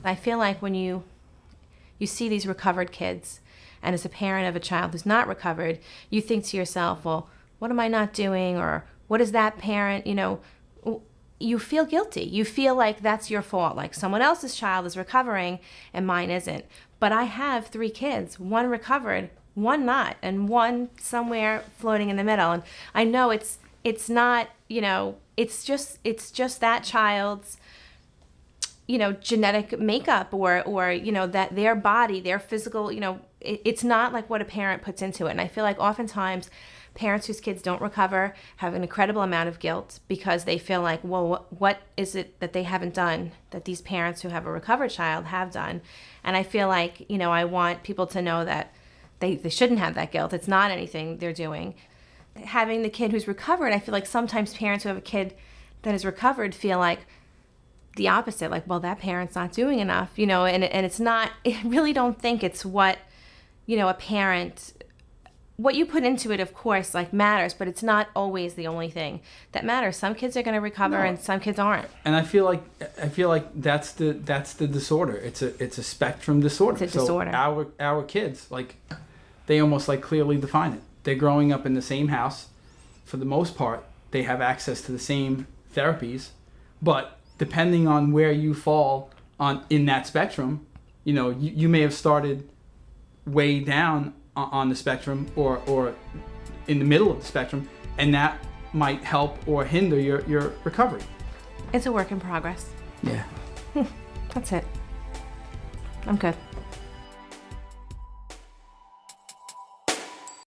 I feel like when you see these recovered kids, and as a parent of a child who's not recovered, you think to yourself, well, what am I not doing? Or what is that parent, you feel guilty. You feel like that's your fault, like someone else's child is recovering and mine isn't. But I have 3 kids, one recovered, one not, and one somewhere floating in the middle. And I know it's not, it's just that child's, genetic makeup or that their body, their physical, it's not like what a parent puts into it. And I feel like oftentimes parents whose kids don't recover have an incredible amount of guilt because they feel like, well, what is it that they haven't done that these parents who have a recovered child have done? And I feel like, I want people to know that they shouldn't have that guilt. It's not anything they're doing. Having the kid who's recovered, I feel like sometimes parents who have a kid that is recovered feel like the opposite, like, well, that parent's not doing enough, and it's not, I really don't think it's what, a parent, what you put into it, of course, like matters, but it's not always the only thing that matters. Some kids are going to recover and some kids aren't. And I feel like that's the disorder. It's a spectrum disorder. It's a disorder. So our kids, like, they almost like clearly define it. They're growing up in the same house. For the most part, they have access to the same therapies, but depending on where you fall in that spectrum, you may have started way down on the spectrum or in the middle of the spectrum, and that might help or hinder your recovery. It's a work in progress. Yeah. That's it. I'm good.